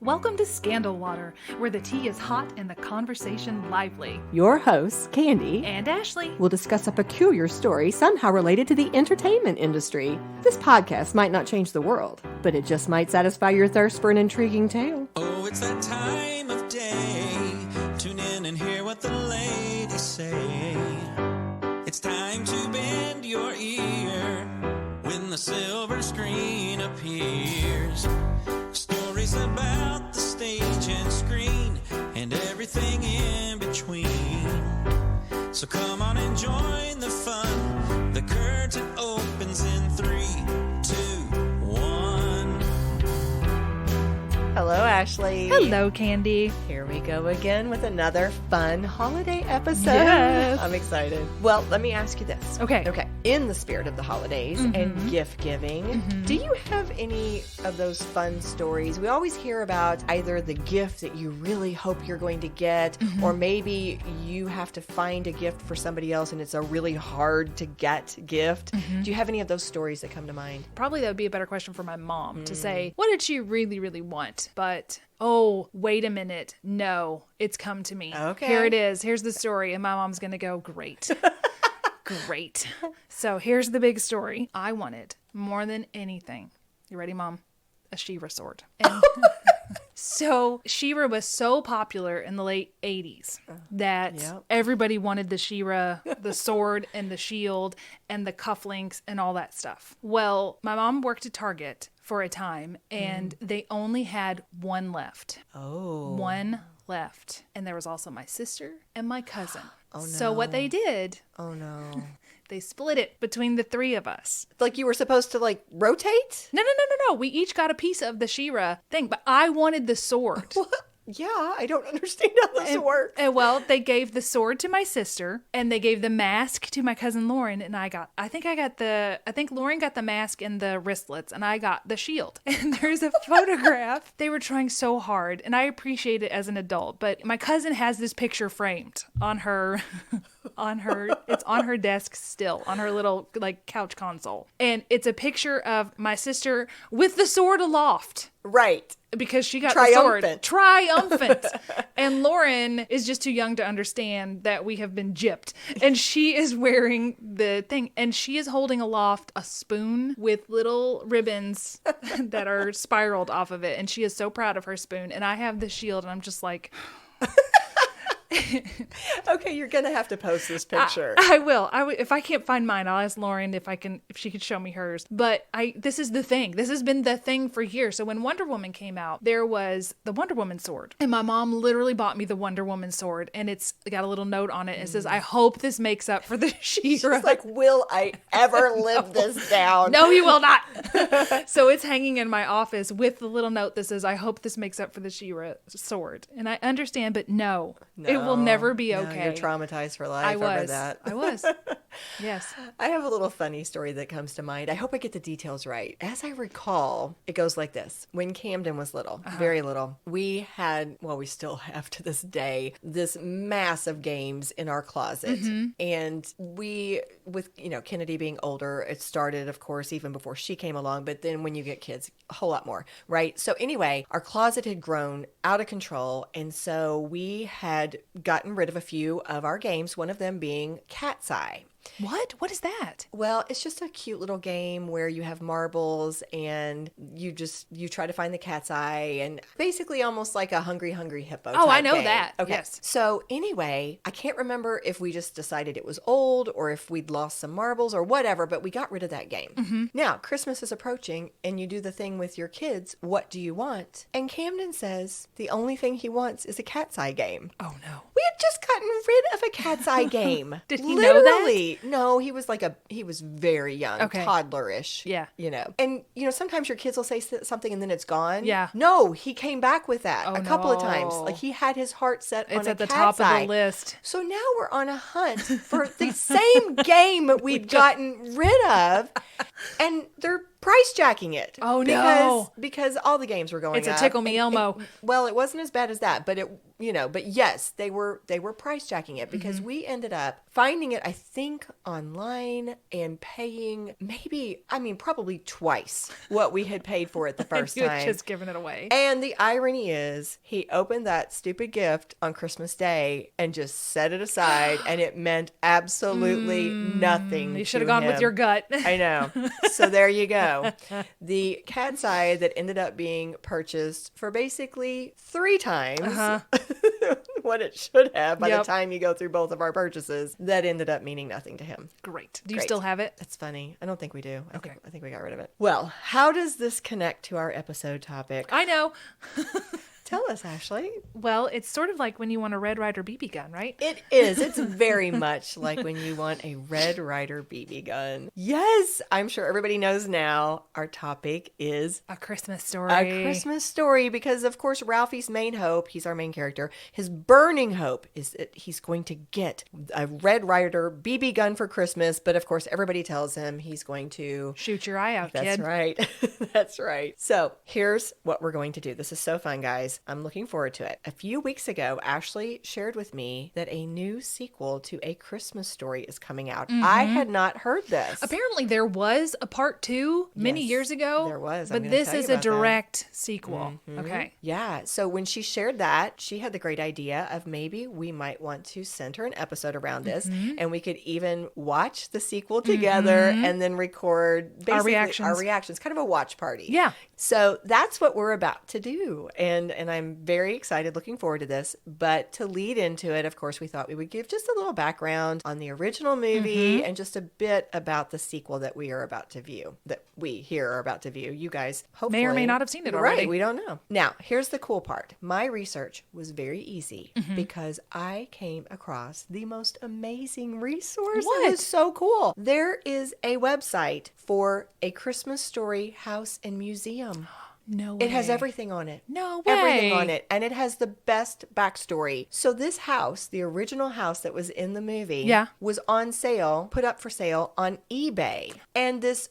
Welcome to Scandal Water, where the tea is hot and the conversation lively. Your hosts, Candy And Ashley, will discuss a peculiar story somehow related to the entertainment industry. This podcast might not change the world, but it just might satisfy your thirst for an intriguing tale. Oh, it's that time of day. Tune in and hear what the ladies say. It's time to bend your ear when the silver screen appears. Stories about the stage and screen and everything in between. So come on and join the fun. The curtain opens in 3, 2, 1. Hello, Ashley. hello, Candy. Here we go again with another fun holiday episode. Yes. I'm excited. Well, let me ask you this. Okay. In the spirit of the holidays and gift giving, do you have any of those fun stories? We always hear about either the gift that you really hope you're going to get, or maybe you have to find a gift for somebody else and it's a really hard to get gift. Do you have any of those stories that come to mind? Probably that would be a better question for my mom to say, what did she really, really want? But, oh, wait a minute. No, it's come to me. Okay. Here it is. Here's the story. And my mom's going to go, great. Great. So here's the big story. I wanted more than anything. You ready, Mom? A She-Ra sword. And so She-Ra was so popular in the late 80s that everybody wanted the She-Ra, the sword and the shield and the cufflinks and all that stuff. Well, my mom worked at Target for a time and they only had one left. Oh. One left. And there was also my sister and my cousin. Oh, no. So what they did, Oh, no. they split it between the three of us. Like you were supposed to, like, rotate? No. We each got a piece of the She-Ra thing, but I wanted the sword. Yeah, I don't understand how this works. And well, they gave the sword to my sister, and they gave the mask to my cousin Lauren, and I think Lauren got the mask and the wristlets, and I got the shield. And there's a photograph. They were trying so hard, and I appreciate it as an adult, but my cousin has this picture framed on her it's on her desk still, on her little like couch console. And it's a picture of my sister with the sword aloft. Right. Because she got Triumphant. the sword. Triumphant. And Lauren is just too young to understand that we have been gypped. And she is wearing the thing. And she is holding aloft a spoon with little ribbons that are spiraled off of it. And she is so proud of her spoon. And I have the shield and I'm just like... Okay, you're gonna have to post this picture. I will. If I can't find mine, I'll ask Lauren if she could show me hers. But this is the thing. This has been the thing for years. So when Wonder Woman came out, there was the Wonder Woman sword, and my mom literally bought me the Wonder Woman sword, and it's got a little note on it. It says, "I hope this makes up for the She-Ra." She's like, will I ever live this down? No, you will not. So it's hanging in my office with the little note that says, "I hope this makes up for the She-Ra sword." And I understand, but no. It will never be okay. You're traumatized for life over that. I was. Yes. I have a little funny story that comes to mind. I hope I get the details right. As I recall, it goes like this. When Camden was little, very little, we had, well, we still have to this day, this mass of games in our closet. And we, with, Kennedy being older, it started, of course, even before she came along. But then when you get kids, a whole lot more, right? So anyway, our closet had grown out of control. And so we had gotten rid of a few of our games, one of them being Cat's Eye. What? What is that? Well, it's just a cute little game where you have marbles and you try to find the cat's eye, and basically almost like a Hungry Hippo type I know game. that. Okay. Yes. So anyway, I can't remember if we just decided it was old or if we'd lost some marbles or whatever, but we got rid of that game. Now, Christmas is approaching and you do the thing with your kids. What do you want? And Camden says the only thing he wants is a cat's eye game. Oh, no. We had just gotten rid of a cat's eye game. Did he know that? No, he was very young, toddlerish. Yeah. And, sometimes your kids will say something and then it's gone. Yeah. No, he came back with that a couple of times. Like he had his heart set on a cat's eye. It's at the top of the list. So now we're on a hunt for the same game we've gotten rid of. And they're price jacking it. Oh, no. Because all the games were going It's up. a Tickle Me Elmo. Well, it wasn't as bad as that, but but yes, they were price jacking it because Mm-hmm. we ended up finding it, I think, online and paying probably twice what we had paid for it the first You had time. just given it away. And the irony is, he opened that stupid gift on Christmas Day and just set it aside, and it meant absolutely nothing. You should to have gone with him. your gut. I know. So there you go. The cat's eye that ended up being purchased for basically 3 times what it should have by the time you go through both of our purchases, that ended up meaning nothing to him. Great. Do you still have it? That's funny. I don't think we do. Okay. I think we got rid of it. Well, how does this connect to our episode topic? I know. Tell us, Ashley. Well, it's sort of like when you want a Red Ryder BB gun, right? It is. It's very much like when you want a Red Ryder BB gun. Yes, I'm sure everybody knows now our topic is A Christmas Story. A Christmas Story, because of course Ralphie's main hope, he's our main character, his burning hope is that he's going to get a Red Ryder BB gun for Christmas, but of course everybody tells him he's going to Shoot your eye out, That's kid. right. That's right. So here's what we're going to do. This is so fun, guys. I'm looking forward to it. A few weeks ago, Ashley shared with me that a new sequel to A Christmas Story is coming out. I had not heard this. Apparently there was a part 2 many Yes, years ago. there was. I'm But gonna this tell you is a about that. direct sequel. Okay. Yeah. So when she shared that, she had the great idea of maybe we might want to center an episode around this, and we could even watch the sequel together and then record basically our reactions, kind of a watch party. Yeah. So that's what we're about to do. And I'm very excited, looking forward to this. But to lead into it, of course, we thought we would give just a little background on the original movie and just a bit about the sequel that we are about to view, that we here are about to view. You guys hopefully May or may not have seen it Right, already. we don't know. Now, here's the cool part. My research was very easy because I came across the most amazing resource. What? It was so cool. There is a website for A Christmas Story house and museum. No way. It has everything on it. No way. Everything on it. And it has the best backstory. So this house, the original house that was in the movie, was on sale, put up for sale on eBay. And this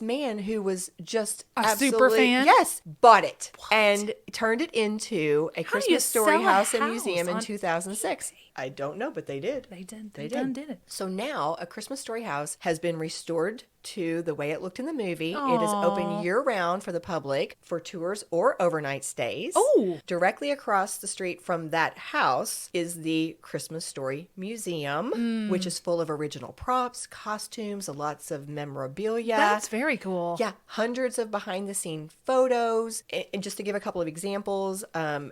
man who was just A super fan? Yes, bought it and turned it into A How do you Christmas Story sell a house and house museum in on 2006. I don't know, but they did. They did. They done did. did it. So now A Christmas Story house has been restored to the way it looked in the movie. It is open year-round for the public for tours or overnight stays. Oh. Directly across the street from that house is the Christmas Story Museum, which is full of original props, costumes, lots of memorabilia. That's very cool. Yeah, hundreds of behind-the-scene photos. And just to give a couple of examples,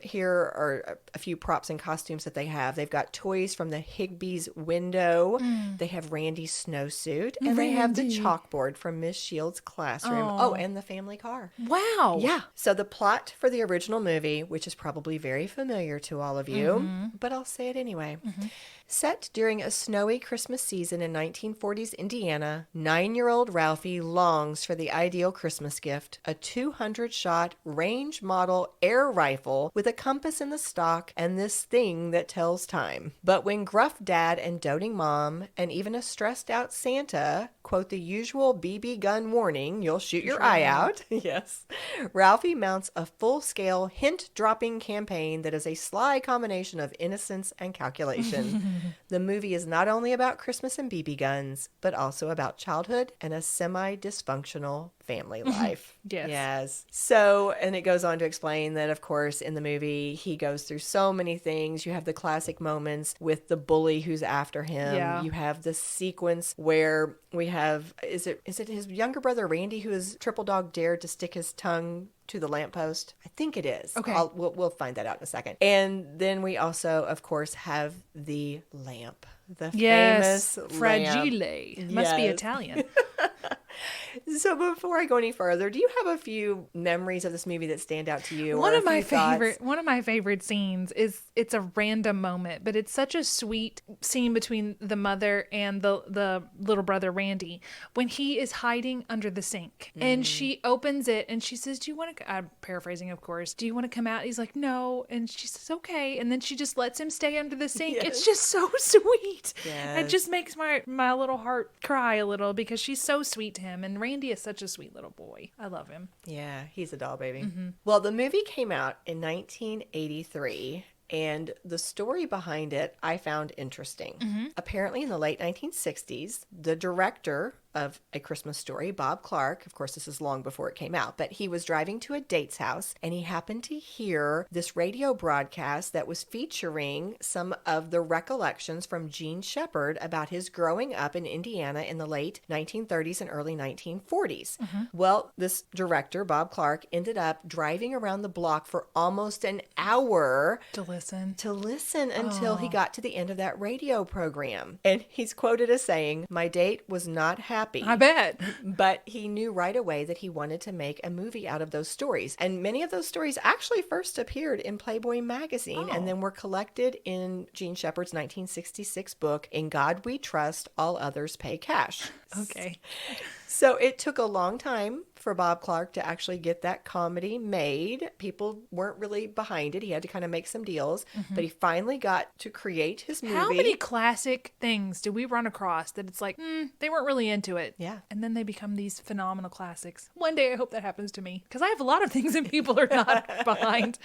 here are a few props and costumes that they have. They've got toys from the Higbee's window. They have Randy's snowsuit. And they have the chalkboard from Miss Shields' classroom. Oh, and the family car. Wow. Yeah. So the plot for the original movie, which is probably very familiar to all of you, but I'll say it anyway. Set during a snowy Christmas season in 1940s Indiana, 9-year-old Ralphie longs for the ideal Christmas gift, a 200-shot range model air rifle with a compass in the stock and this thing that tells time. But when gruff dad and doting mom and even a stressed out Santa quote the usual BB gun warning, you'll shoot your eye out. Yes. Ralphie mounts a full-scale hint-dropping campaign that is a sly combination of innocence and calculation. The movie is not only about Christmas and BB guns, but also about childhood and a semi-dysfunctional family life. Yes. So, and it goes on to explain that, of course, in the movie, he goes through so many things. You have the classic moments with the bully who's after him. Yeah. You have the sequence where we have, is it his younger brother, Randy, who has triple dog dared to stick his tongue to the lamppost? I think it is. Okay. We'll find that out in a second. And then we also, of course, have the lamp. The famous lamp. Fragile. Must be Yes. Italian. So before I go any further, do you have a few memories of this movie that stand out to you? One or of a my few thoughts? favorite scenes is, it's a random moment, but it's such a sweet scene between the mother and the little brother Randy when he is hiding under the sink and she opens it and she says, "Do you want to?" I'm paraphrasing, of course. "Do you want to come out?" He's like, "No," and she says, "Okay," and then she just lets him stay under the sink. Yes. It's just so sweet. Yes. It just makes my little heart cry a little because she's so sweet to him, and Randy is such a sweet little boy. I love him. Yeah, he's a doll baby. Well, the movie came out in 1983. And the story behind it I found interesting. Apparently, in the late 1960s, the director of A Christmas Story, Bob Clark, of course, this is long before it came out, but he was driving to a date's house and he happened to hear this radio broadcast that was featuring some of the recollections from Gene Shepherd about his growing up in Indiana in the late 1930s and early 1940s. Well, this director, Bob Clark, ended up driving around the block for almost an hour To listen until he got to the end of that radio program. And he's quoted as saying, "My date was not happy." I bet. But he knew right away that he wanted to make a movie out of those stories. And many of those stories actually first appeared in Playboy magazine and then were collected in Gene Shepherd's 1966 book, In God We Trust, All Others Pay Cash. Okay. So it took a long time for Bob Clark to actually get that comedy made. People weren't really behind it. He had to kind of make some deals, but he finally got to create his movie. How many classic things do we run across that it's like, they weren't really into it? Yeah. And then they become these phenomenal classics. One day I hope that happens to me because I have a lot of things that people are not behind.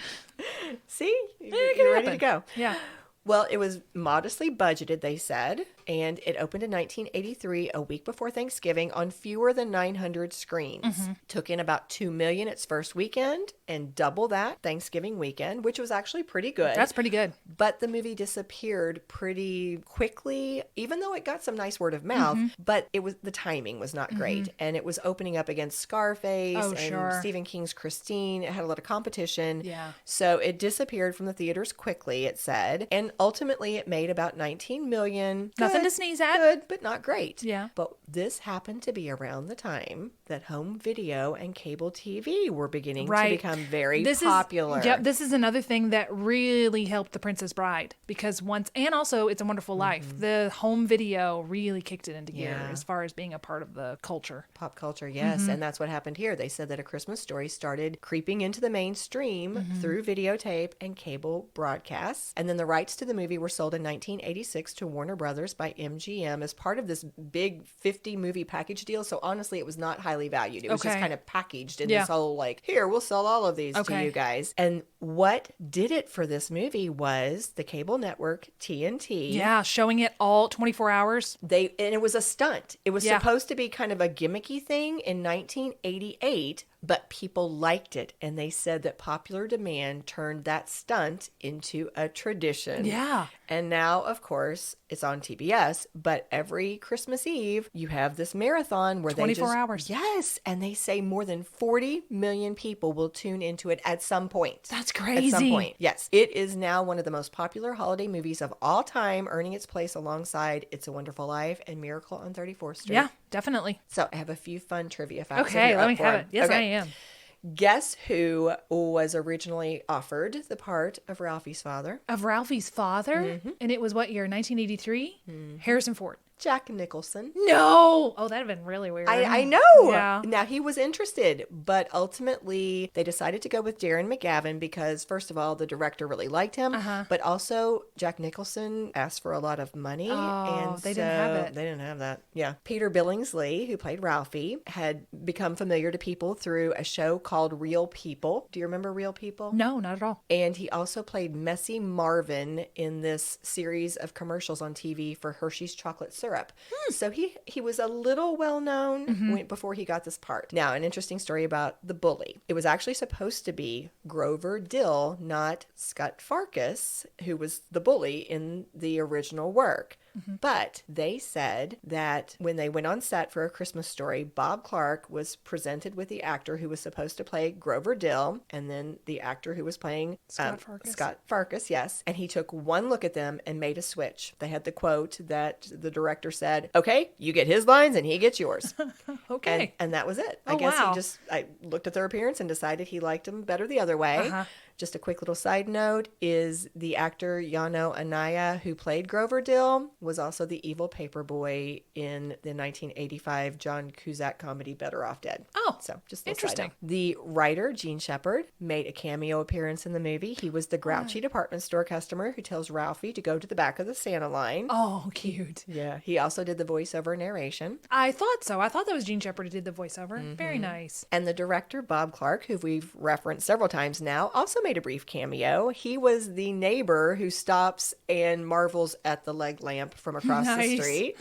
See? It You're can ready to happen. go. Yeah. Well, it was modestly budgeted, they said, and it opened in 1983, a week before Thanksgiving, on fewer than 900 screens. Took in about $2 million its first weekend and double that Thanksgiving weekend, which was actually pretty good. That's pretty good. But the movie disappeared pretty quickly, even though it got some nice word of mouth, but the timing was not great. And it was opening up against Scarface and Stephen King's Christine. It had a lot of competition. Yeah. So it disappeared from the theaters quickly, it said. And ultimately it made about $19 million. Nothing to sneeze at. Good, but not great. Yeah. But this happened to be around the time that home video and cable TV were beginning to become very popular. This is another thing that really helped The Princess Bride because and also It's a Wonderful Life. The home video really kicked it into gear as far as being a part of the culture. Pop culture, yes. And that's what happened here. They said that A Christmas Story started creeping into the mainstream through videotape and cable broadcasts. And then the rights to the movie were sold in 1986 to Warner Brothers by MGM as part of this big 50 movie package deal. So honestly, it was not highly valued. It was just kind of packaged in this whole here, we'll sell all of these to you guys. And what did it for this movie was the cable network TNT. Yeah, showing it all 24 hours. And it was a stunt. It was supposed to be kind of a gimmicky thing in 1988. But people liked it, and they said that popular demand turned that stunt into a tradition. Yeah. And now, of course, it's on TBS, but every Christmas Eve, you have this marathon where 24 hours. Yes, and they say more than 40 million people will tune into it at some point. That's crazy. At some point, yes. It is now one of the most popular holiday movies of all time, earning its place alongside It's a Wonderful Life and Miracle on 34th Street. Yeah, definitely. So I have a few fun trivia facts. Okay, let me have it. Yes, okay. I am. Guess who was originally offered the part of Ralphie's father? Of Ralphie's father? And it was what year? 1983? Harrison Ford. Jack Nicholson. No! Oh, that'd have been really weird. I know. Yeah. Now, he was interested, but ultimately they decided to go with Darren McGavin because, first of all, the director really liked him, but also Jack Nicholson asked for a lot of money. Oh, they didn't have it. They didn't have that. Yeah. Peter Billingsley, who played Ralphie, had become familiar to people through a show called Real People. Do you remember Real People? No, not at all. And he also played Messy Marvin in this series of commercials on TV for Hershey's chocolate syrup. So he was a little well known before he got this part. Now, an interesting story about the bully. It was actually supposed to be Grover Dill, not Scott Farkas, who was the bully in the original work. But they said that when they went on set for A Christmas Story, Bob Clark was presented with the actor who was supposed to play Grover Dill and then the actor who was playing Scott Farkas. Scott Farkas, yes. And he took one look at them and made a switch. They had the quote that the director said, "Okay, you get his lines and he gets yours." Okay. And that was it. Oh, I guess wow. I looked at their appearance and decided he liked them better the other way. Just a quick little side note is the actor Yano Anaya, who played Grover Dill, was also the evil paperboy in the 1985 John Cusack comedy Better Off Dead. Oh, so just a little interesting. side note. The writer, Gene Shepard, made a cameo appearance in the movie. He was the grouchy department store customer who tells Ralphie to go to the back of the Santa line. Oh, cute. Yeah, he also did the voiceover narration. I thought so. I thought that was Gene Shepard who did the voiceover. Very nice. And the director, Bob Clark, who we've referenced several times now, also made a brief cameo. He was the neighbor who stops and marvels at the leg lamp from across the Nice. street.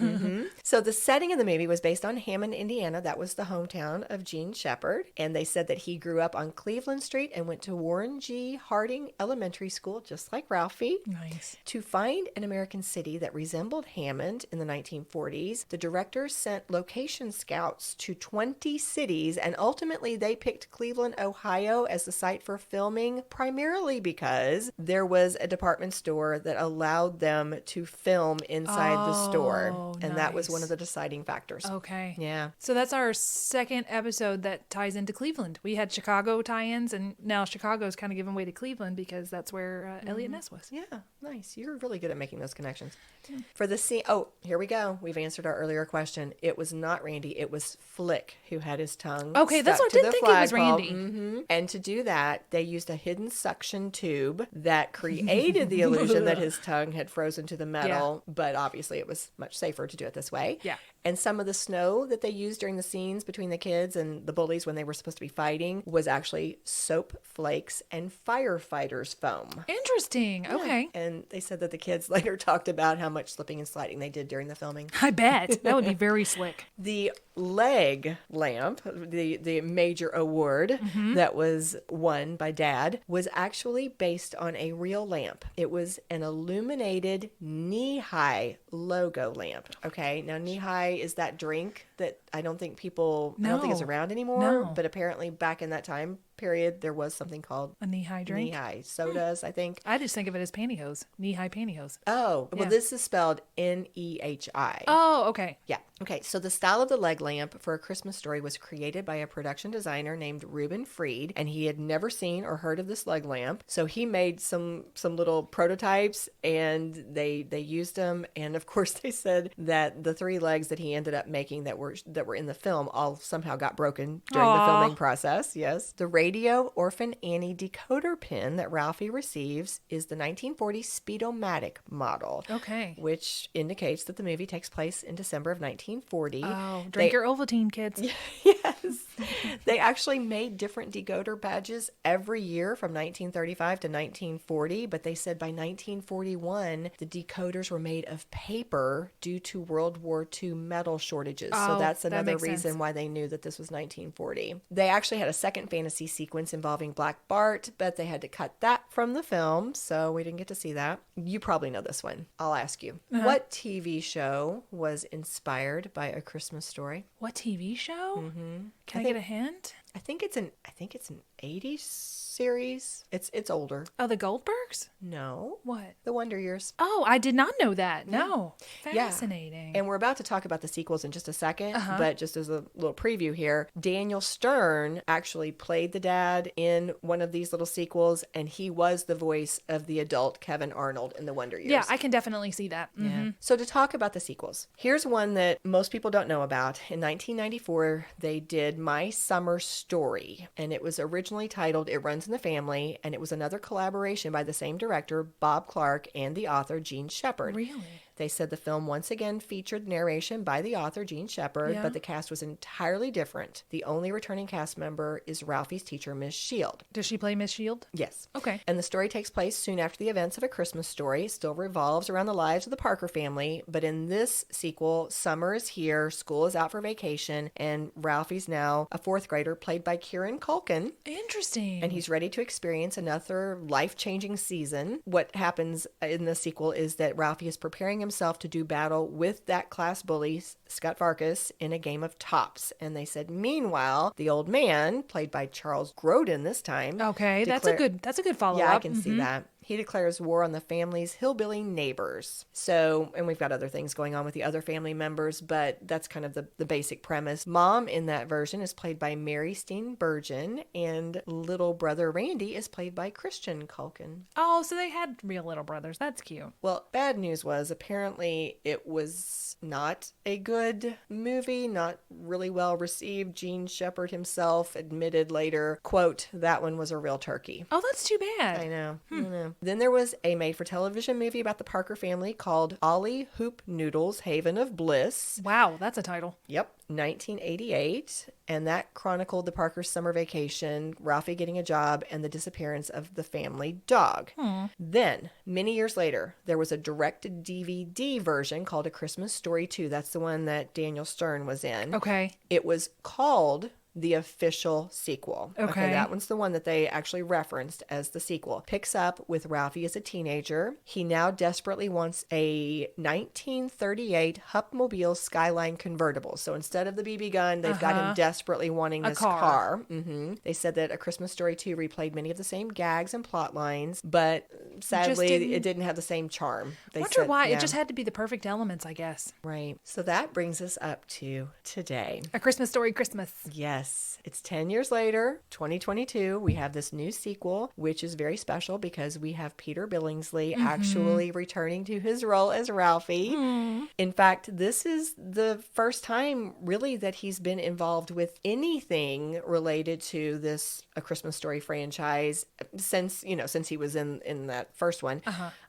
So the setting of the movie was based on Hammond, Indiana. That was the hometown of Gene Shepard. And they said that he grew up on Cleveland Street and went to Warren G. Harding Elementary School, just like Ralphie. Nice. To find an American city that resembled Hammond in the 1940s, the director sent location scouts to 20 cities, and ultimately they picked Cleveland, Ohio as the site for filming, primarily because there was a department store that allowed them to film inside the store. And that was nice. one of the deciding factors. Okay. Yeah. So that's our second episode that ties into Cleveland. We had Chicago tie-ins, and now Chicago's kind of giving way to Cleveland because that's where Elliot Ness was. Yeah, nice. You're really good at making those connections. For the scene, oh, here we go. We've answered our earlier question. It was not Randy. It was Flick who had his tongue. Okay, that's stuck what I to didn't the think it was flagpole. Randy. And to do that, they used a hidden suction tube that created the illusion that his tongue had frozen to the metal. But obviously, it was much safer to do it this way. Yeah. And some of the snow that they used during the scenes between the kids and the bullies when they were supposed to be fighting was actually soap flakes and firefighters foam. Interesting. Okay. And they said that the kids later talked about how much slipping and sliding they did during the filming. I bet. That would be very slick. The leg lamp, the major award that was won by Dad, was actually based on a real lamp. It was an illuminated knee-high logo lamp. Okay, now knee-high is that drink that I don't think it's No. around anymore, No. but apparently back in that time period, there was something called A knee-high drink? knee-high sodas, I think. I just think of it as pantyhose. Knee-high pantyhose. Oh, well, Yeah. this is spelled Nehi. Oh, okay. Yeah. Okay. So the style of the leg lamp for A Christmas Story was created by a production designer named Reuben Freed, and he had never seen or heard of this leg lamp. So he made some little prototypes, and they used them. And of course, they said that the 3 legs that he ended up making that were in the film all somehow got broken during the filming process. Yes. The radio Orphan Annie decoder pin that Ralphie receives is the 1940 Speedomatic model. Okay. Which indicates that the movie takes place in December of 1940. Oh, drink your Ovaltine, kids. Yes. They actually made different decoder badges every year from 1935 to 1940, but they said by 1941, the decoders were made of paper due to World War II metal shortages. So Oh, that's that another makes reason sense. why they knew that this was 1940. They actually had a second fantasy sequence involving Black Bart, but they had to cut that from the film, so we didn't get to see that. You probably know this one. I'll ask you. What TV show was inspired by A Christmas Story? What TV show? Can I get a hint? I think it's an 80s series. It's older. Oh, the Goldbergs? No. What? The Wonder Years. Oh, I did not know that. No. Yeah. Fascinating. And we're about to talk about the sequels in just a second, but just as a little preview here, Daniel Stern actually played the dad in one of these little sequels, and he was the voice of the adult Kevin Arnold in the Wonder Years. Yeah, I can definitely see that. Yeah. So to talk about the sequels, here's one that most people don't know about. In 1994, they did My Summer Story, and it was originally titled It Runs in the Family, and it was another collaboration by the same director, Bob Clark, and the author, Gene Shepard. Really? They said the film once again featured narration by the author, Gene Shepard, Yeah. but the cast was entirely different. The only returning cast member is Ralphie's teacher, Miss Shield. Does she play Miss Shield? Yes. Okay. And the story takes place soon after the events of A Christmas Story. It still revolves around the lives of the Parker family, but in this sequel, summer is here, school is out for vacation, and Ralphie's now a 4th grader played by Kieran Culkin. Interesting. And he's ready to experience another life-changing season. What happens in the sequel is that Ralphie is preparing himself to do battle with that class bully, Scott Farkas, in a game of tops. And they said, meanwhile, the old man, played by Charles Grodin this time. Okay, that's a good follow-up. Yeah, I can see that. He declares war on the family's hillbilly neighbors. So, and we've got other things going on with the other family members, but that's kind of the basic premise. Mom in that version is played by Mary Steenburgen, and little brother Randy is played by Christian Culkin. Oh, so they had real little brothers. That's cute. Well, bad news was apparently it was not a good movie, not really well received. Gene Shepard himself admitted later, quote, "That one was a real turkey." Oh, that's too bad. I know. I know. Then there was a made-for-television movie about the Parker family called Ollie Hoop Noodle's Haven of Bliss. Wow, that's a title. Yep, 1988. And that chronicled the Parkers' summer vacation, Ralphie getting a job, and the disappearance of the family dog. Then, many years later, there was a direct-to-DVD version called A Christmas Story 2. That's the one that Daniel Stern was in. Okay. It was called the official sequel. Okay. That one's the one that they actually referenced as the sequel. Picks up with Ralphie as a teenager. He now desperately wants a 1938 Hupmobile Skyline convertible. So instead of the BB gun, they've got him desperately wanting this car. They said that A Christmas Story 2 replayed many of the same gags and plot lines, but sadly, it didn't have the same charm. I wonder why. It just had to be the perfect elements, I guess. Right. So that brings us up to today. A Christmas Story Christmas. Yes. It's 10 years later, 2022. We have this new sequel, which is very special because we have Peter Billingsley actually returning to his role as Ralphie. In fact, this is the first time really that he's been involved with anything related to this A Christmas Story franchise since he was in that first one.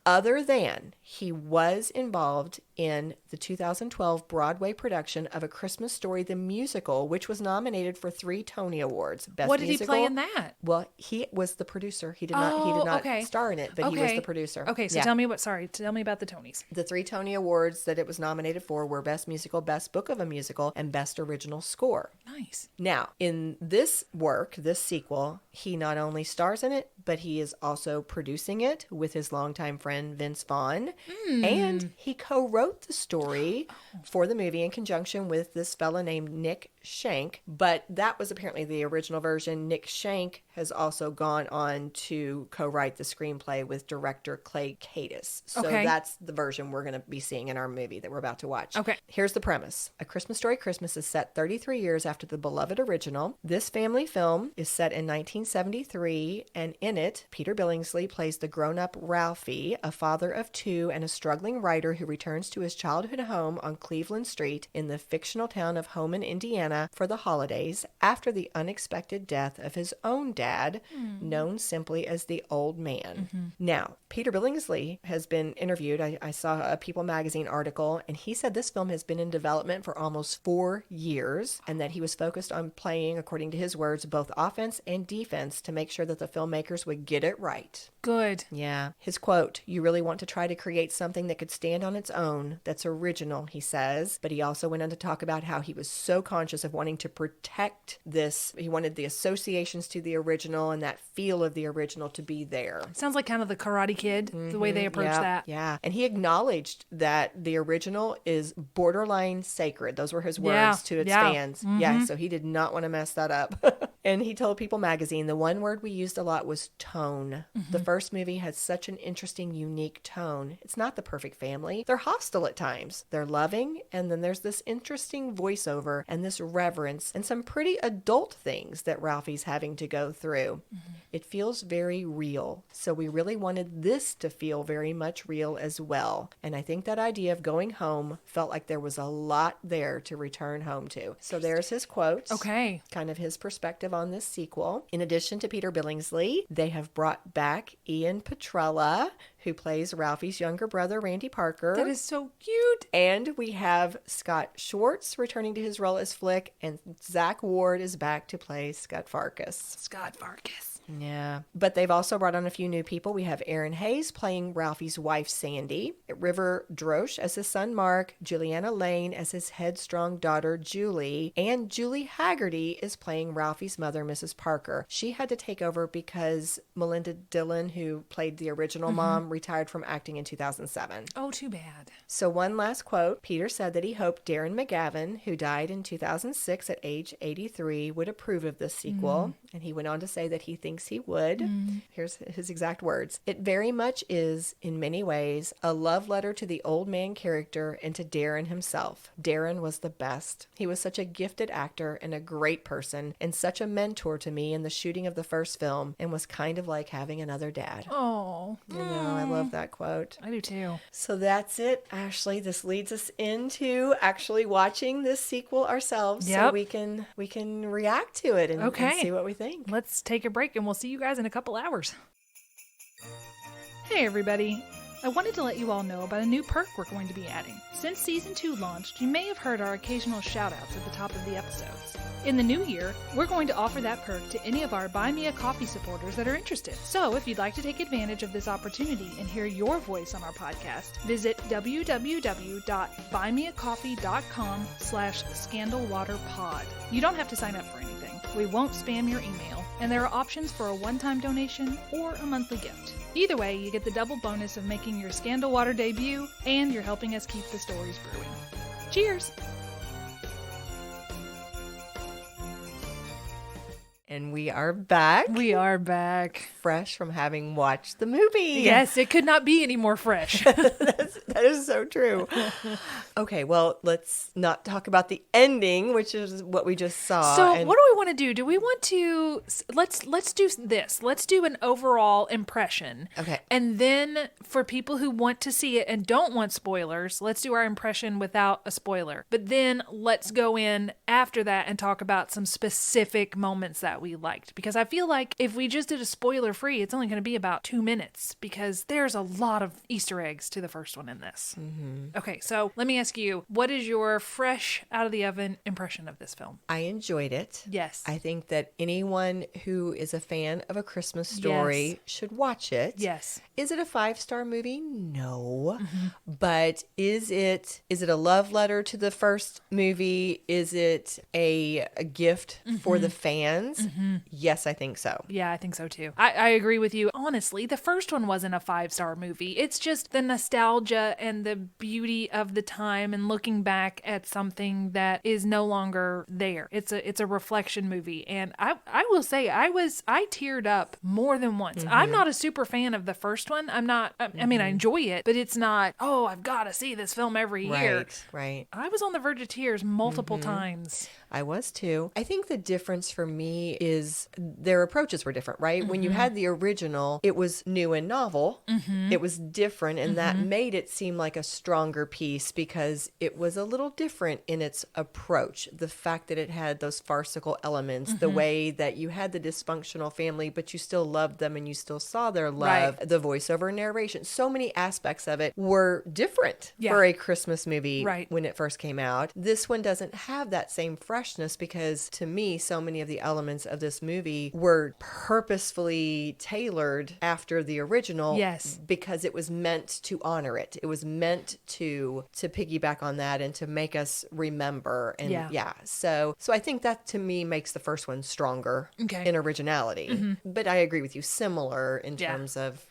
Other than he was involved in the 2012 Broadway production of A Christmas Story the Musical, which was nominated for 3 Tony Awards. Best What did musical. he play in that? Well, he was the producer. He did not star in it, but he was the producer. Okay, so tell me about the Tonys. The 3 Tony Awards that it was nominated for were Best Musical, Best Book of a Musical, and Best Original Score. Nice. Now, in this work, this sequel, he not only stars in it, but he is also producing it with his longtime friend Vince Vaughn. And he co-wrote the story for the movie in conjunction with this fella named Nick Shank. But that was apparently the original version. Nick Shank has also gone on to co-write the screenplay with director Clay Cadis. So that's the version we're going to be seeing in our movie that we're about to watch. Okay. Here's the premise. A Christmas Story Christmas is set 33 years after the beloved original. This family film is set in 1973, and in it, Peter Billingsley plays the grown-up Ralphie, a father of 2 and a struggling writer who returns to his childhood home on Cleveland Street in the fictional town of Homan, Indiana for the holidays after the unexpected death of his own dad, known simply as the Old Man. Now, Peter Billingsley has been interviewed. I saw a People magazine article, and he said this film has been in development for almost 4 years, and that he was focused on playing, according to his words, both offense and defense to make sure that the filmmakers would get it right. Good. Yeah. His quote, "You really want to try to create something that could stand on its own, that's original," he says. But he also went on to talk about how he was so conscious of wanting to protect this. He wanted the associations to the original and that feel of the original to be there. Sounds like kind of the Karate Kid, the way they approach that. Yeah. And he acknowledged that the original is borderline sacred. Those were his words to its fans. Yeah. So he did not want to mess that up. And he told People magazine, the one word we used a lot was tone. The first movie had such an interesting, unique tone. It's not the perfect family. They're hostile at times. They're loving. And then there's this interesting voiceover and this reverence and some pretty adult things that Ralphie's having to go through. It feels very real. So we really wanted this to feel very much real as well. And I think that idea of going home felt like there was a lot there to return home to. So there's his quotes. Okay. Kind of his perspective on this sequel. In addition to Peter Billingsley, they have brought back Ian Petrella, who plays Ralphie's younger brother, Randy Parker. That is so cute. And we have Scott Schwartz returning to his role as Flick, and Zach Ward is back to play Scott Farkas. Scott Farkas. Yeah. But they've also brought on a few new people. We have Aaron Hayes playing Ralphie's wife, Sandy, River Drosh as his son, Mark, Juliana Lane as his headstrong daughter, Julie, and Julie Haggerty is playing Ralphie's mother, Mrs. Parker. She had to take over because Melinda Dillon, who played the original mom, retired from acting in 2007. Oh, too bad. So one last quote. Peter said that he hoped Darren McGavin, who died in 2006 at age 83, would approve of this sequel. And he went on to say that he thinks thinks he would. Here's his exact words. It very much is, in many ways, a love letter to the old man character and to Darren himself. Darren was the best. He was such a gifted actor and a great person and such a mentor to me in the shooting of the first film and was kind of like having another dad. Oh, I know, I love that quote. I do too. So that's it, Ashley. This leads us into actually watching this sequel ourselves, so we can react to it and see what we think. Let's take a break and we'll see you guys in a couple hours. Hey everybody. I wanted to let you all know about a new perk we're going to be adding. Since Season 2 launched, you may have heard our occasional shout-outs at the top of the episodes. In the new year, we're going to offer that perk to any of our Buy Me a Coffee supporters that are interested. So if you'd like to take advantage of this opportunity and hear your voice on our podcast, visit www.buymeacoffee.com/scandalwaterpod. You don't have to sign up for anything. We won't spam your email, and there are options for a one-time donation or a monthly gift. Either way, you get the double bonus of making your Scandal Water debut, and you're helping us keep the stories brewing. Cheers! And we are back. We are back. Fresh from having watched the movie. Yes, it could not be any more fresh. That is so true. Okay, well, let's not talk about the ending, which is what we just saw. So what do we want to do? Do we want to, let's do this. Let's do an overall impression. Okay. And then for people who want to see it and don't want spoilers, let's do our impression without a spoiler. But then let's go in after that and talk about some specific moments that we liked. Because I feel like if we just did a spoiler free, it's only going to be about 2 minutes because there's a lot of Easter eggs to the first one in this. Mm-hmm. Okay, so let me ask you, what is your fresh out of the oven impression of this film? I enjoyed it. Yes. I think that anyone who is a fan of A Christmas Story should watch it. Yes. Is it a 5-star movie? No. Mm-hmm. But is it a love letter to the first movie? Is it a gift for the fans? Mm-hmm. Yes, I think so. Yeah, I think so too. I agree with you. Honestly, the first one wasn't a 5-star movie. It's just the nostalgia and the beauty of the time and looking back at something that is no longer there. It's a reflection movie. And I will say I teared up more than once. Mm-hmm. I'm not a super fan of the first one. I'm not, I mean, I enjoy it, but it's not, oh, I've got to see this film every year. Right. I was on the verge of tears multiple times. I was too. I think the difference for me is their approaches were different, right? Mm-hmm. When you had the original, it was new and novel. Mm-hmm. It was different, and that made it seem like a stronger piece because it was a little different in its approach. The fact that it had those farcical elements, the way that you had the dysfunctional family, but you still loved them and you still saw their love, the voiceover narration. So many aspects of it were different for a Christmas movie when it first came out. This one doesn't have that same freshness because to me, so many of the elements of this movie were purposefully tailored after the original because it was meant to honor it. It was meant to piggyback on that and to make us remember. And so I think that to me makes the first one stronger in originality. Mm-hmm. But I agree with you, similar in terms of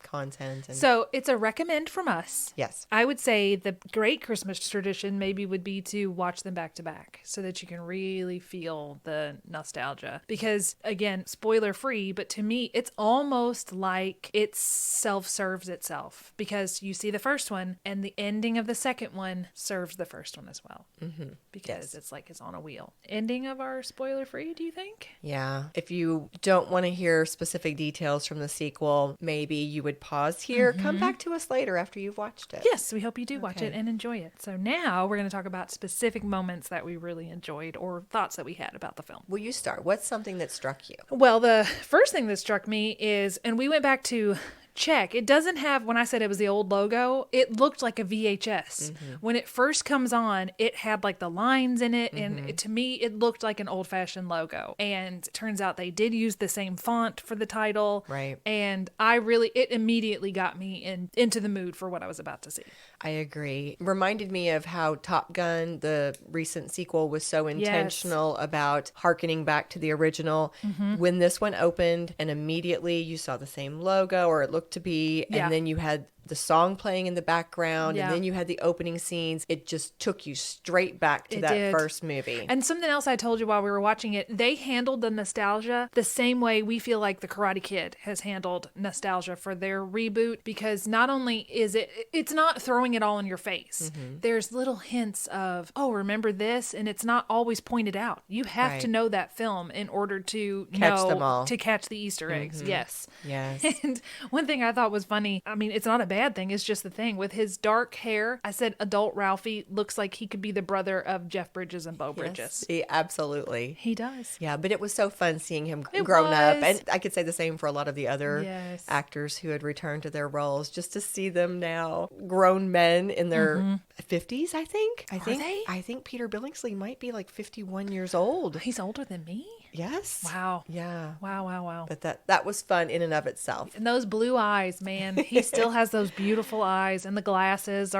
content. And... So it's a recommend from us. Yes. I would say the great Christmas tradition maybe would be to watch them back to back so that you can really feel the nostalgia. Because again, spoiler free, but to me, it's almost like it self-serves itself because you see the first one and the ending of the second one serves the first one as well. Mm-hmm. Because it's like it's on a wheel. Ending of our spoiler free, do you think? Yeah. If you don't want to hear specific details from the sequel, maybe you would pause here, come back to us later after you've watched it. Yes, we hope you do watch it and enjoy it. So now we're going to talk about specific moments that we really enjoyed or thoughts that we had about the film. Will you start? What's something that struck you? Well, the first thing that struck me is, and we went back to check, it doesn't have, when I said it was the old logo, it looked like a VHS. Mm-hmm. When it first comes on, it had like the lines in it, and to me, it looked like an old-fashioned logo. And it turns out they did use the same font for the title. Right. And it immediately got me into the mood for what I was about to see. I agree. Reminded me of how Top Gun, the recent sequel, was so intentional about hearkening back to the original. Mm-hmm. When this one opened and immediately you saw the same logo, or it looked to be, and then you had the song playing in the background, Yeah. and then you had the opening scenes. It just took you straight back to It that did. first movie. And something else I told you while we were watching it, they handled the nostalgia the same way we feel like the Karate Kid has handled nostalgia for their reboot, because not only is it's not throwing it all in your face. There's little hints of, oh, remember this? And it's not always pointed out. You have to Right. know that film in order to Catch them all. to catch the Easter eggs. Yes. Yes. And one thing I thought was funny, I mean, it's not a bad thing, it's just the thing. With his dark hair, I said adult Ralphie looks like he could be the brother of Jeff Bridges and Beau Bridges. Absolutely. He does. Yeah, but it was so fun seeing him It grown up. was. And I could say the same for a lot of the other Yes. actors who had returned to their roles, just to see them now grown men in their 50s, I think. they? I think Peter Billingsley might be like 51 years old. He's older than me? Yes. Wow. Yeah. Wow. But that was fun in and of itself. And those blue eyes, man. He still has those beautiful eyes, and the glasses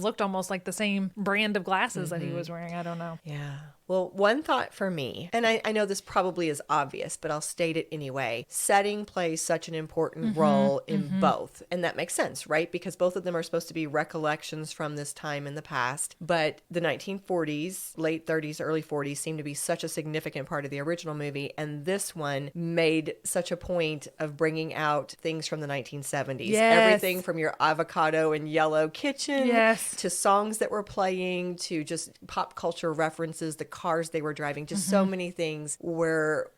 looked almost like the same brand of glasses that he was wearing. I don't know. Yeah. Well, one thought for me, and I know this probably is obvious, but I'll state it anyway. Setting plays such an important role in both. And that makes sense, right? Because both of them are supposed to be recollections from this time in the past. But the 1940s, late 30s, early 40s seem to be such a significant part of the original movie. And this one made such a point of bringing out things from the 1970s. Yes. Everything from your avocado and yellow kitchen Yes. to songs that were playing to just pop culture references, the cars they were driving, just so many things were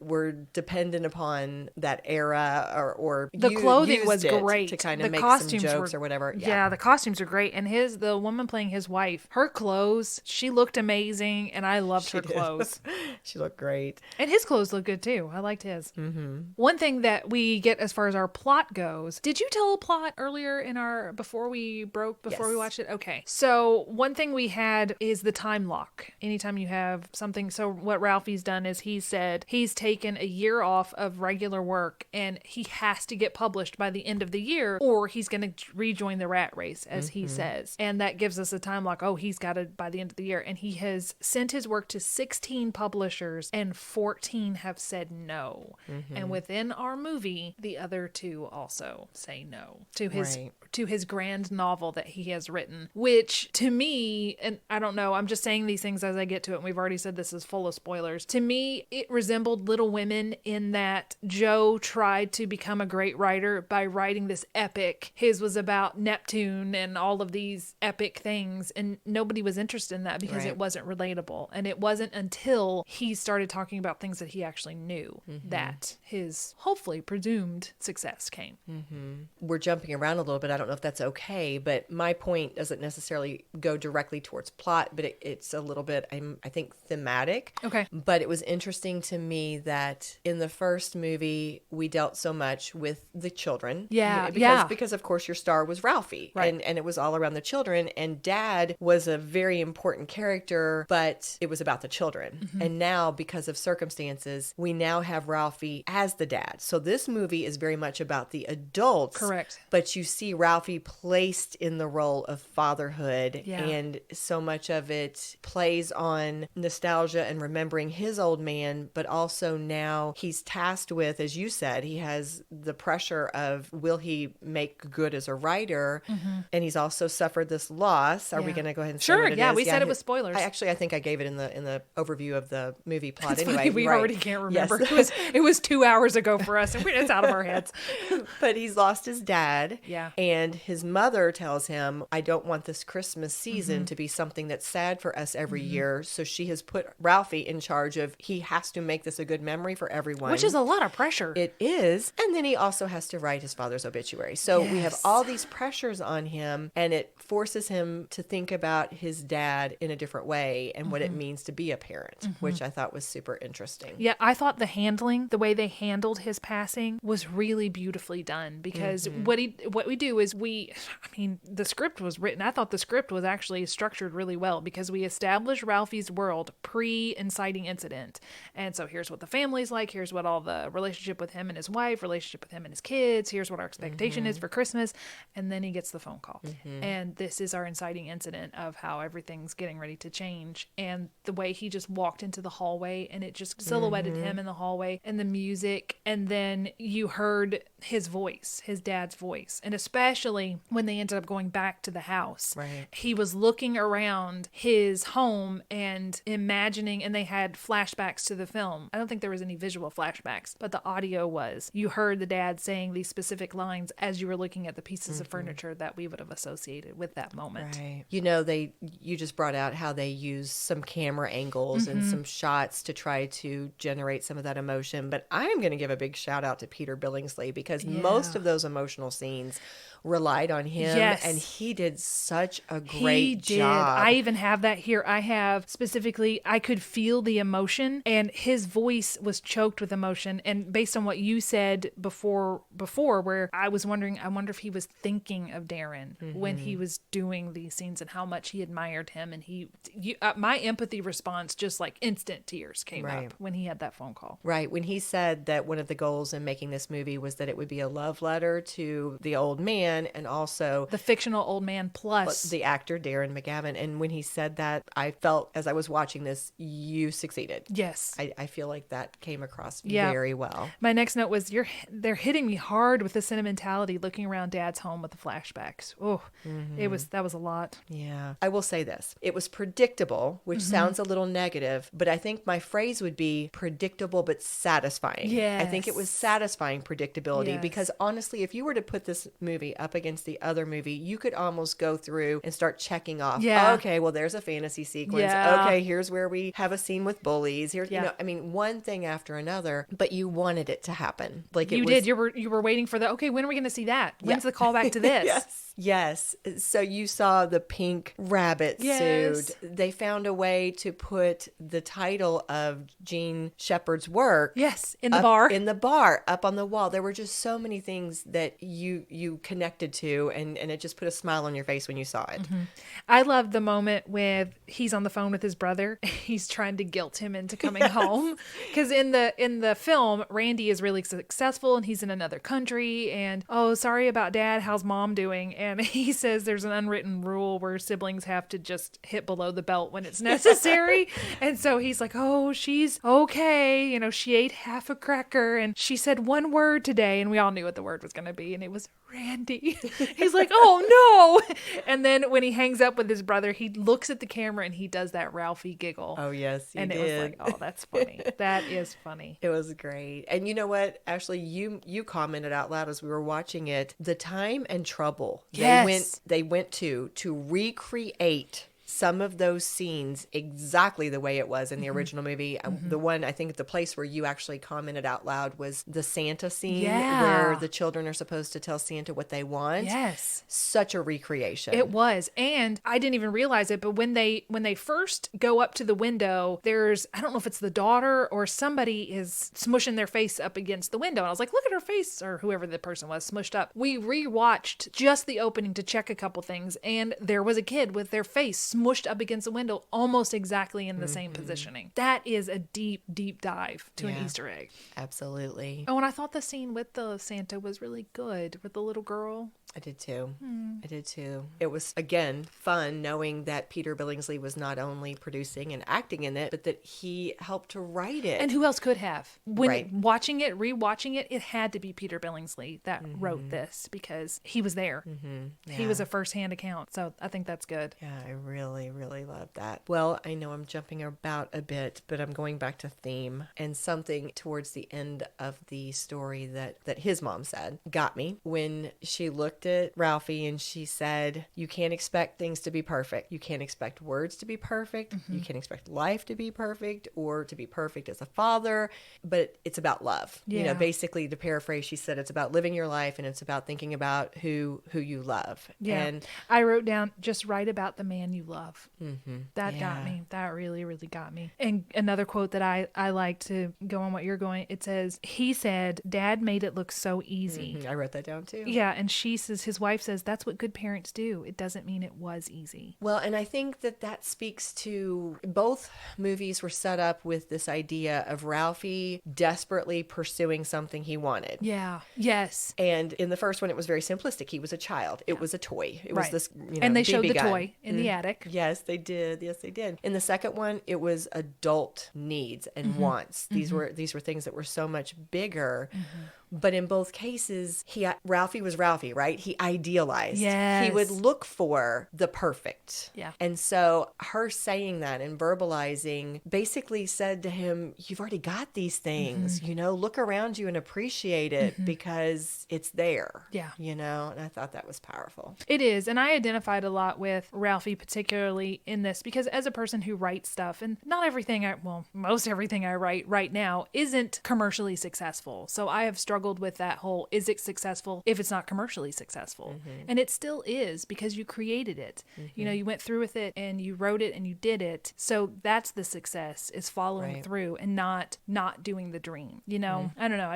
dependent upon that era, or The clothing used was it great. to kind of The make costumes some jokes were, or whatever. Yeah, the costumes are great. And the woman playing his wife, her clothes, she looked amazing, and I loved her did. clothes. She looked great. And his clothes look good too. I liked his. One thing that we get as far as our plot goes, did you tell a plot earlier in before we Yes. watched it? Okay. So one thing we had is the time lock. Anytime you have something, so what Ralphie's done is he said he's taken a year off of regular work, and he has to get published by the end of the year, or he's going to rejoin the rat race, as he says. And that gives us a time lock. Oh, he's got it by the end of the year. And he has sent his work to 16 publishers, and 14 have said no. And within our movie, the other two also say no to his Right. to his grand novel that he has written, which to me, and I don't know, I'm just saying these things as I get to it, and we've already said this is full of spoilers. To me, it resembled Little Women in that Joe tried to become a great writer by writing this epic. His was about Neptune and all of these epic things, and nobody was interested in that because Right. it wasn't relatable. And it wasn't until he started talking about things that he actually knew that his hopefully presumed success came. We're jumping around a little bit. I don't know if that's okay, but my point doesn't necessarily go directly towards plot, but it's a little bit, I think, thematic. Okay. But it was interesting to me that in the first movie, we dealt so much with the children. Yeah, Because of course, your star was Ralphie. Right. And it was all around the children. And Dad was a very important character, but it was about the children. And now, because of circumstances, we now have Ralphie as the dad. So this movie is very much about the adults. Correct. But you see Ralphie placed in the role of fatherhood. Yeah. And so much of it plays on nostalgia and remembering his old man, but also now he's tasked with, as you said, he has the pressure of, will he make good as a writer? And he's also suffered this loss. Are we Yeah. going to go ahead and say Sure, what it yeah, is? we said it was spoilers. I think I gave it in the overview of the movie plot. It's anyway, funny, we right. already can't remember. Yes. It was 2 hours ago for us, and it's out of our heads. But he's lost his dad. Yeah. And his mother tells him, I don't want this Christmas season to be something that's sad for us every year. So she has put Ralphie in charge of, he has to make this a good memory for everyone. Which is a lot of pressure. It is. And then he also has to write his father's obituary. So we have Yes. all these pressures on him, and it forces him to think about his dad in a different way and what it means to be a parent, which I thought was super interesting. Yeah, I thought the way they handled his passing was really beautifully done, because what we do is the script was written. I thought the script was actually structured really well, because we establish Ralphie's world pre-inciting incident. And so here's what the family's like. Here's what all the relationship with him and his wife, relationship with him and his kids. Here's what our expectation is for Christmas. And then he gets the phone call. And this is our inciting incident of how everything's getting ready to change. And the way he just walked into the hallway and it just silhouetted him in the hallway and the music. And then you heard his voice, his dad's voice. And especially when they ended up going back to the house, Right. he was looking around his home and imagining, and they had flashbacks to the film. I don't think there was any visual flashbacks, but the audio was. You heard the dad saying these specific lines as you were looking at the pieces of furniture that we would have associated with that moment. Right. You know, you just brought out how they use some camera angles and some shots to try to generate some of that emotion. But I am going to give a big shout out to Peter Billingsley because most of those emotional scenes relied on him, and he did such a great job. I even have that here. I have specifically, I could feel the emotion, and his voice was choked with emotion. And based on what you said before, where I was wondering, I wonder if he was thinking of Darren when he was doing these scenes and how much he admired him. And my empathy response, just like instant tears came up when he had that phone call. Right. When he said that one of the goals in making this movie was that it would be a love letter to the old man and also the fictional old man plus the actor Darren McGavin. And when he said that, I felt as I was watching this, you succeeded. Yes. I feel like that came across very well. My next note was they're hitting me hard with the sentimentality looking around Dad's home with the flashbacks. Oh, that was a lot. Yeah. I will say this. It was predictable, which sounds a little negative, but I think my phrase would be predictable but satisfying. Yes. I think it was satisfying predictability because honestly, if you were to put this movie up against the other movie, you could almost go through and start checking off. Yeah. Okay, well, there's a fantasy sequence. Yeah. Okay, here's where we have a scene with bullies. Here's, I mean, one thing after another, but you wanted it to happen. Like you did. You were waiting for okay, when are we going to see that? When's the callback to this? Yes. So you saw the pink rabbit suit. They found a way to put the title of Gene Shepard's work. Yes, in the bar. In the bar, up on the wall. There were just so many things that you connected to, and it just put a smile on your face when you saw it. I loved the moment with he's on the phone with his brother. He's trying to guilt him into coming home because in the film, Randy is really successful and he's in another country. And sorry about Dad. How's Mom doing? And he says there's an unwritten rule where siblings have to just hit below the belt when it's necessary. And so he's like, oh, she's okay. She ate half a cracker and she said one word today. And we all knew what the word was going to be. And it was Randy. He's like, oh no. And then when he hangs up with his brother, he looks at the camera and he does that Ralphie giggle. Oh, yes, he did. It was like, oh, that's funny. That is funny. It was great. And you know what? Ashley, you commented out loud as we were watching it, the time and trouble they went to recreate some of those scenes exactly the way it was in the original movie. The one, I think the place where you actually commented out loud was the Santa scene where the children are supposed to tell Santa what they want. Yes. Such a recreation. It was. And I didn't even realize it, but when they first go up to the window, there's, I don't know if it's the daughter or somebody is smushing their face up against the window. And I was like, look at her face, or whoever the person was smushed up. We rewatched just the opening to check a couple things, and there was a kid with their face smushed up against the window almost exactly in the same positioning. That is a deep, deep dive to an Easter egg. Absolutely. Oh, and I thought the scene with the Santa was really good with the little girl. I did too. I did too. It was, again, fun knowing that Peter Billingsley was not only producing and acting in it, but that he helped to write it. And who else could have? When rewatching it, it had to be Peter Billingsley that wrote this because he was there. He was a first-hand account. So I think that's good. Yeah, I really, really love that. Well, I know I'm jumping about a bit, but I'm going back to theme, and something towards the end of the story that his mom said got me when she looked at Ralphie and she said, you can't expect things to be perfect. You can't expect words to be perfect. You can't expect life to be perfect or to be perfect as a father, but it's about love. Yeah. Basically, to paraphrase, she said it's about living your life and it's about thinking about who you love. Yeah. And I wrote down, just write about the man you love. love. Mm-hmm. That got me. That really, really got me. And another quote that I like to go on what you're going, it says, he said, Dad made it look so easy. I wrote that down too. Yeah, and she says, his wife says, that's what good parents do. It doesn't mean it was easy. Well, and I think that speaks to both movies were set up with this idea of Ralphie desperately pursuing something he wanted. Yeah. Yes. And in the first one, it was very simplistic. He was a child. It was a toy. It was Right. this, And they showed BB the gun. toy in the attic. Yes, they did. Yes, they did. In the second one, it was adult needs and wants. These were things that were so much bigger. But in both cases, Ralphie was Ralphie, right? He idealized. Yes. He would look for the perfect. Yeah. And so her saying that and verbalizing basically said to him, you've already got these things, look around you and appreciate it because it's there. Yeah. And I thought that was powerful. It is. And I identified a lot with Ralphie, particularly in this, because as a person who writes stuff, and not everything most everything I write right now isn't commercially successful. So I have struggled with that whole, is it successful if it's not commercially successful? And it still is, because you created it. You went through with it and you wrote it and you did it. So that's the success, is following through and not doing the dream. I don't know.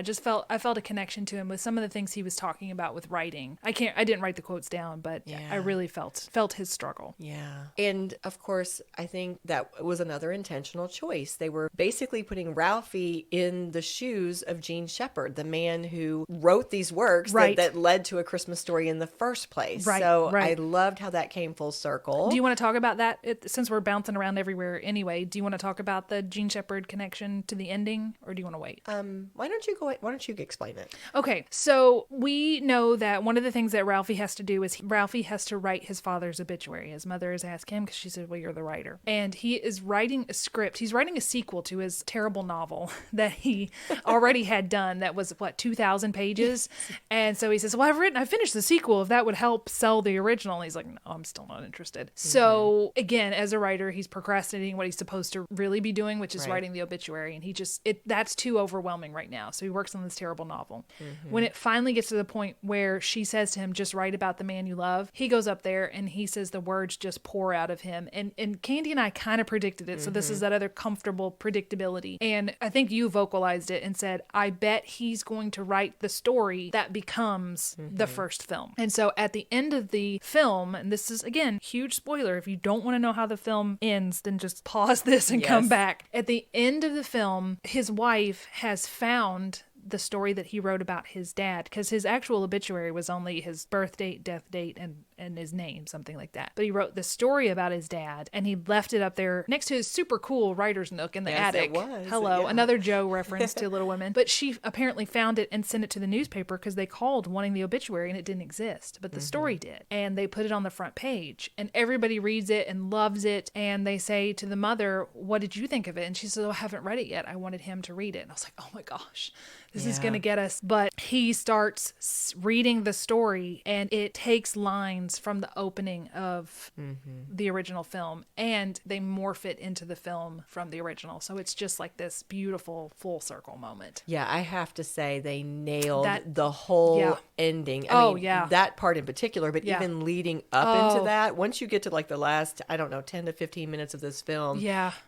I felt a connection to him with some of the things he was talking about with writing. I didn't write the quotes down, but I really felt his struggle. Yeah. And of course, I think that was another intentional choice. They were basically putting Ralphie in the shoes of Gene Shepherd, the man who wrote these works that led to A Christmas Story in the first place. So I loved how that came full circle. Do you want to talk about that? Since we're bouncing around everywhere anyway, do you want to talk about the Gene Shepherd connection to the ending, or do you want to wait? Why don't you explain it? Okay, so we know that one of the things that Ralphie has to do is Ralphie has to write his father's obituary. His mother has asked him, because she said, well, you're the writer. And he is writing a script. He's writing a sequel to his terrible novel that he already had done that was, 2,000 pages? And so he says, well, I finished the sequel, if that would help sell the original. And he's like, no, I'm still not interested. So again, as a writer, he's procrastinating what he's supposed to really be doing, which is writing the obituary. And that's too overwhelming right now. So he works on this terrible novel. When it finally gets to the point where she says to him, just write about the man you love, he goes up there and he says the words just pour out of him. And Candy and I kind of predicted it. So this is that other comfortable predictability. And I think you vocalized it and said, I bet he's going to write the story that becomes the first film. And so at the end of the film, and this is, again, huge spoiler, if you don't want to know how the film ends, then just pause this and come back. At the end of the film, his wife has found the story that he wrote about his dad, because his actual obituary was only his birth date, death date, and his name, something like that. But he wrote the story about his dad, and he left it up there next to his super cool writer's nook in the attic. It was. Hello, another Joe reference to Little Women. But she apparently found it and sent it to the newspaper, because they called wanting the obituary and it didn't exist, but the story did. And they put it on the front page, and everybody reads it and loves it. And they say to the mother, what did you think of it? And she says, I haven't read it yet. I wanted him to read it. And I was like, oh my gosh, this is going to get us. But he starts reading the story, and it takes lines from the opening of the original film, and they morph it into the film from the original. So it's just like this beautiful full circle moment. Yeah, I have to say they nailed That- the whole ending. I mean, that part in particular, but even leading up into that, once you get to like the last, 10 to 15 minutes of this film,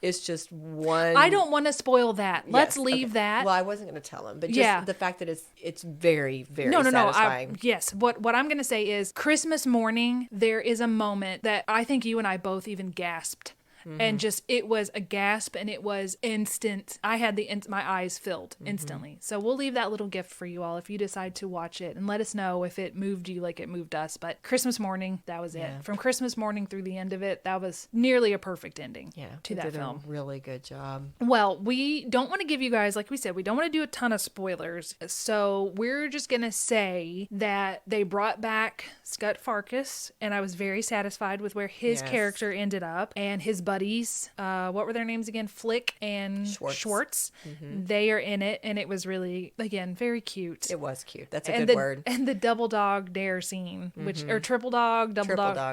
it's just one. I don't want to spoil that. Let's Yes, leave okay. that. Well, I wasn't going to tell him, but just the fact that it's very, very satisfying. Yes. What I'm going to say is Christmas morning, there is a moment that I think you and I both even gasped. And just, it was a gasp, and it was instant. I had my eyes filled instantly. So we'll leave that little gift for you all if you decide to watch it, and let us know if it moved you like it moved us. But Christmas morning, that was it. From Christmas morning through the end of it, that was nearly a perfect ending to that film. A really good job. Well, we don't want to give you guys, like we said, we don't want to do a ton of spoilers. So we're just going to say that they brought back Scott Farkas, and I was very satisfied with where his character ended up, and his buddies. What were their names again? Flick and Schwartz. They are in it, and it was really, again, very cute. It was cute. That's a good word. And the double dog dare scene, which or triple dog,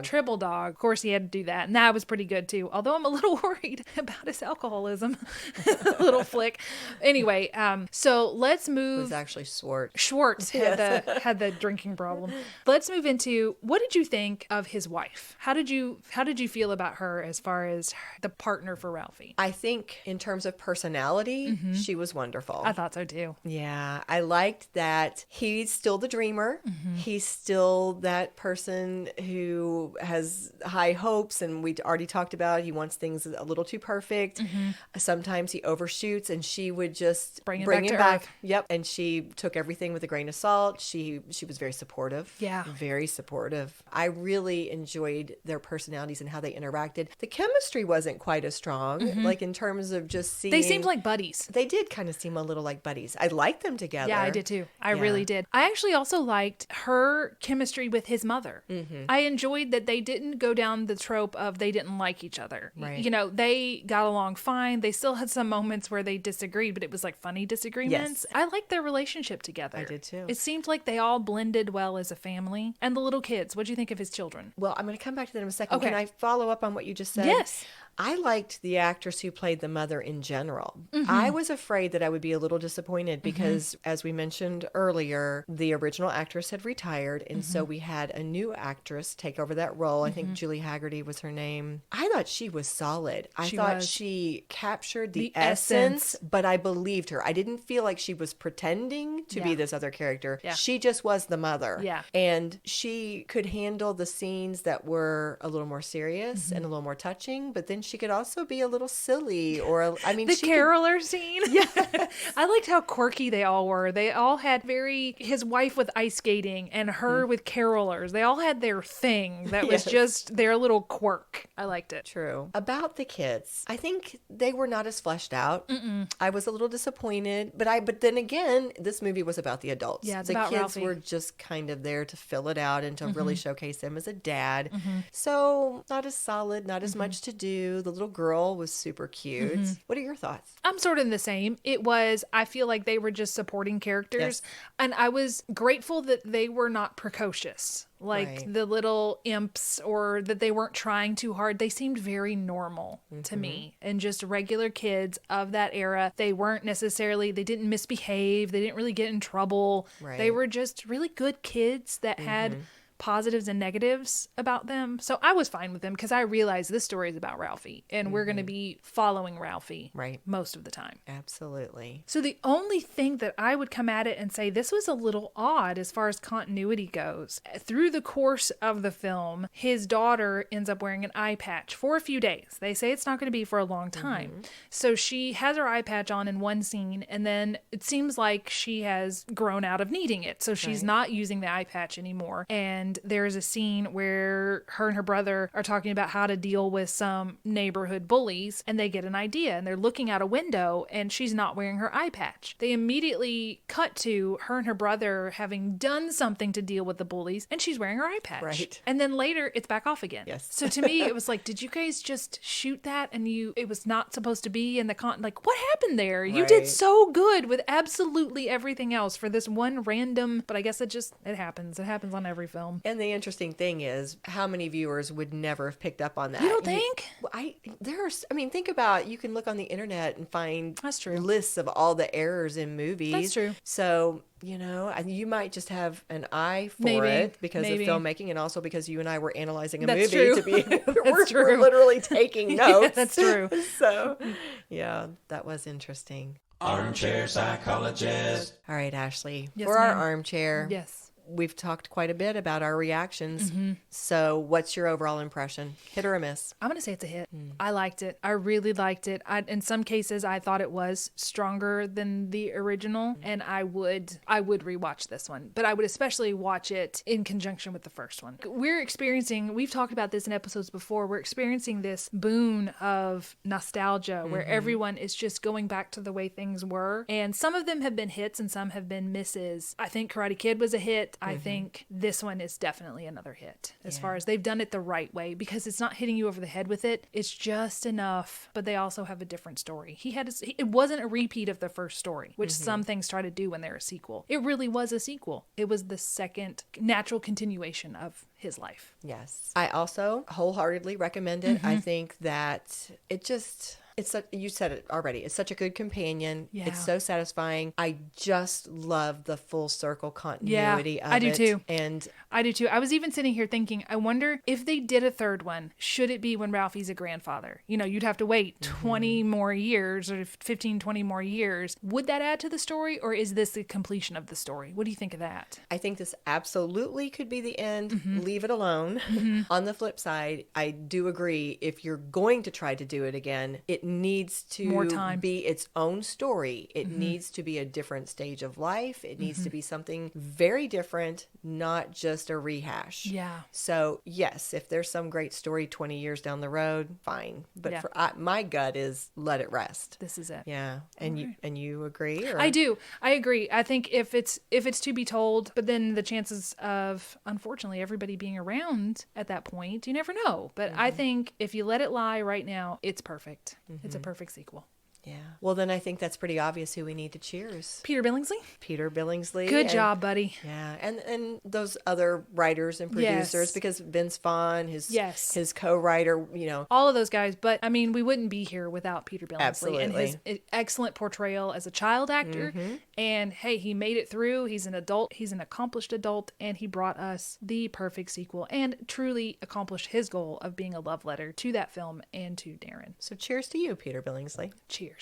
triple dog. Of course, he had to do that, and that was pretty good too. Although I'm a little worried about his alcoholism, little Flick. Anyway, so let's move. It was actually Schwartz. Schwartz had the drinking problem. Let's move into, what did you think of his wife? How did you feel about her as far as the partner for Ralphie? I think in terms of personality, she was wonderful. I thought so too. Yeah, I liked that he's still the dreamer. He's still that person who has high hopes, and we already talked about he wants things a little too perfect. Sometimes he overshoots, and she would just bring him back. Earth. Yep, and she took everything with a grain of salt. She was very supportive. Yeah, very supportive. I really enjoyed their personalities and how they interacted. The chemistry wasn't quite as strong, like in terms of just seeing. They seemed like buddies. They did kind of seem a little like buddies. I liked them together. Yeah, I did too. I really did. I actually also liked her chemistry with his mother. I enjoyed that they didn't go down the trope of they didn't like each other. Right. You know, they got along fine. They still had some moments where they disagreed, but it was like funny disagreements. Yes. I liked their relationship together. I did too. It seemed like they all blended well as a family. And the little kids, what do you think of his children? Well, I'm going to come back to that in a second. Okay. Can I follow up on what you just said? Yes. I liked the actress who played the mother in general. I was afraid that I would be a little disappointed because, as we mentioned earlier, the original actress had retired. And so we had a new actress take over that role. I think Julie Haggerty was her name. I thought she was solid. I thought she captured the essence, but I believed her. I didn't feel like she was pretending to be this other character. Yeah. She just was the mother. Yeah. And she could handle the scenes that were a little more serious and a little more touching, but then she could also be a little silly, or I mean, the caroler scene. Yeah, I liked how quirky they all were. They all had his wife with ice skating and her with carolers. They all had their thing that was just their little quirk. I liked it. True. About the kids, I think they were not as fleshed out. I was a little disappointed, but then again, this movie was about the adults. Yeah, it's the about kids Ralphie. were just kind of there to fill it out and to really showcase him as a dad. So not as solid, not as much to do. The little girl was super cute. What are your thoughts? I'm sort of the same. I feel like they were just supporting characters. And I was grateful that they were not precocious. Like the little imps, or that they weren't trying too hard. They seemed very normal to me, and just regular kids of that era. They didn't misbehave. They didn't really get in trouble. They were just really good kids that had positives and negatives about them. So I was fine with them because I realized this story is about Ralphie, and we're going to be following Ralphie most of the time. Absolutely. So the only thing that I would come at it and say this was a little odd as far as continuity goes. Through the course of the film, his daughter ends up wearing an eye patch for a few days. They say it's not going to be for a long time. So she has her eye patch on in one scene, and then it seems like she has grown out of needing it. So she's not using the eye patch anymore. And there's a scene where her and her brother are talking about how to deal with some neighborhood bullies, and they get an idea, and they're looking out a window, and she's not wearing her eye patch. They immediately cut to her and her brother having done something to deal with the bullies, and she's wearing her eye patch. Right. And then later it's back off again. Yes. So to me, it was like, did you guys just shoot that and it was not supposed to be in the like, what happened there? You did so good with absolutely everything else for this one random, but I guess it happens. It happens on every film. And the interesting thing is, how many viewers would never have picked up on that? You don't think? Think about, you can look on the internet and find That's true. lists of all the errors in movies. That's true. So, you might just have an eye for it because of filmmaking, and also because you and I were analyzing a movie true. to be, That's we're true. literally taking notes. Yeah, that's true. So, yeah, that was interesting. Armchair psychologist. All right, Ashley, Yes, for our ma'am. armchair. Yes. We've talked quite a bit about our reactions. So what's your overall impression? Hit or a miss? I'm going to say it's a hit. I liked it. I really liked it. In some cases, I thought it was stronger than the original, and I would rewatch this one. But I would especially watch it in conjunction with the first one. We've talked about this in episodes before, we're experiencing this boon of nostalgia where everyone is just going back to the way things were. And some of them have been hits and some have been misses. I think Karate Kid was a hit. I think this one is definitely another hit as far as they've done it the right way, because it's not hitting you over the head with it. It's just enough, but they also have a different story. It wasn't a repeat of the first story, which some things try to do when they're a sequel. It really was a sequel. It was the second natural continuation of his life. Yes. I also wholeheartedly recommend it. I think that you said it already. It's such a good companion. Yeah. It's so satisfying. I just love the full circle continuity of it. I do too. And I do too. I was even sitting here thinking, I wonder if they did a third one, should it be when Ralphie's a grandfather? You know, you'd have to wait 20 more years or 15, 20 more years. Would that add to the story, or is this the completion of the story? What do you think of that? I think this absolutely could be the end. Leave it alone. On the flip side, I do agree, if you're going to try to do it again, it needs to More time. be its own story. It needs to be a different stage of life. It needs to be something very different, not just a rehash. Yeah. So yes, if there's some great story 20 years down the road, fine. But Yeah. my gut is let it rest. This is it. Yeah. And you agree? Or? I do. I agree. I think if it's to be told, but then the chances of, unfortunately, everybody being around at that point, you never know. But I think if you let it lie right now, it's perfect. It's a perfect sequel. Yeah. Well, then I think that's pretty obvious who we need to cheers. Peter Billingsley? Peter Billingsley. Good and- job, buddy. Yeah, and those other writers and producers, Yes. because Vince Vaughn, his Yes. co-writer, All of those guys, but I mean, we wouldn't be here without Peter Billingsley and Absolutely. his excellent portrayal as a child actor. And hey, he made it through. He's an adult. He's an accomplished adult, and he brought us the perfect sequel and truly accomplished his goal of being a love letter to that film and to Darren. So cheers to you, Peter Billingsley. Cheers.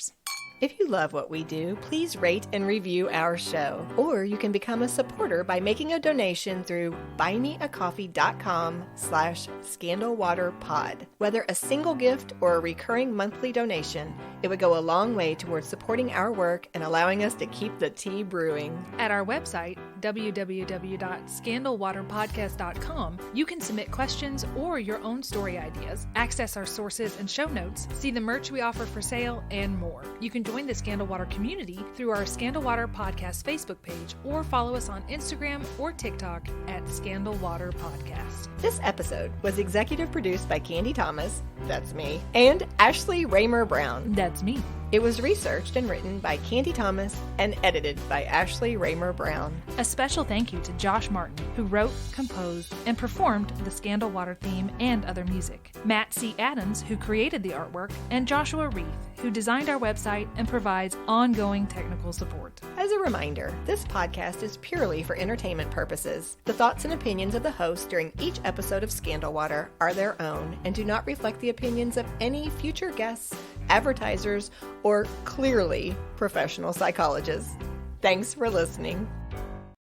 If you love what we do, please rate and review our show. Or you can become a supporter by making a donation through buymeacoffee.com/scandalwaterpod. Whether a single gift or a recurring monthly donation, it would go a long way towards supporting our work and allowing us to keep the tea brewing. At our website, www.scandalwaterpodcast.com, you can submit questions or your own story ideas, access our sources and show notes, see the merch we offer for sale, and more. You can join the Scandal Water community through our Scandal Water Podcast Facebook page, or follow us on Instagram or TikTok at Scandal Water Podcast. This episode was executive produced by Candy Thomas, that's me, and Ashley Raymer Brown. That's me. It was researched and written by Candy Thomas and edited by Ashley Raymer Brown. A special thank you to Josh Martin, who wrote, composed, and performed the Scandal Water theme and other music, Matt C. Adams, who created the artwork, and Joshua Reith, who designed our website and provides ongoing technical support. As a reminder, this podcast is purely for entertainment purposes. The thoughts and opinions of the host during each episode of Scandal Water are their own and do not reflect the opinions of any future guests, advertisers, or clearly professional psychologists. Thanks for listening.